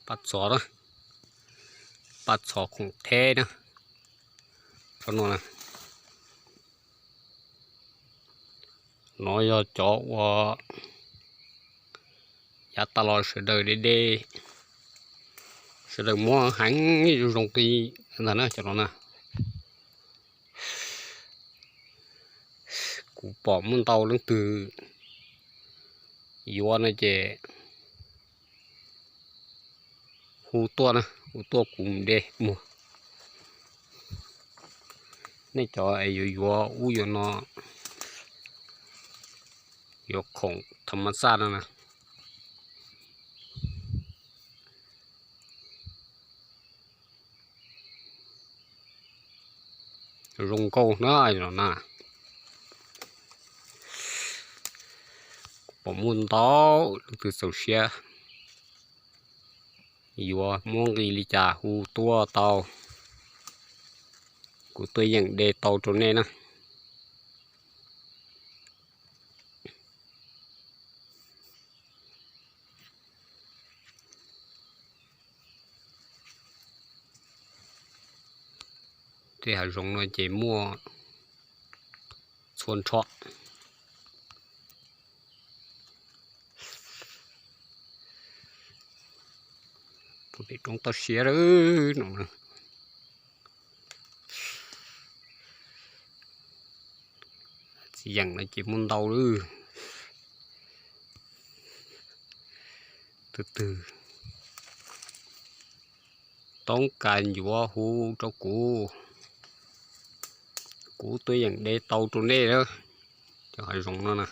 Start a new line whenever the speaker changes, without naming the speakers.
ปัดสอนะปัดสอของแท้นะพนนะน้อยเจาะว่าอย่าตลอดเสด็จเด้เสด็จมัวหันอยู่ตรงที่นั่นนะจังนะกูปอมมันเตาเรื่องตือย้อนนะเจหูตัวนะหูตัวกลุ่มเดมัวในจอไอ้อยู่อู้อยู่นอยกของธรรมชาตินะรงเก้าน้อยหรอนะผมมุนเต้าtừ sầu xeอยู่มองกีลิจ่าหูตัวเตากูตัวอย่างเดเตาตัวนี้นะที่หารงน้อยเจมัวชวนชอบตัวเด็กต้องตัดเสียเลยหนูนะอย่างนั้นจีมุนเตาเลยtừต้องการอยู่ว่าหูเจ้ากูตัวอย่างเดเตาตัวนี้แล้วจะให้รงนั่นนะ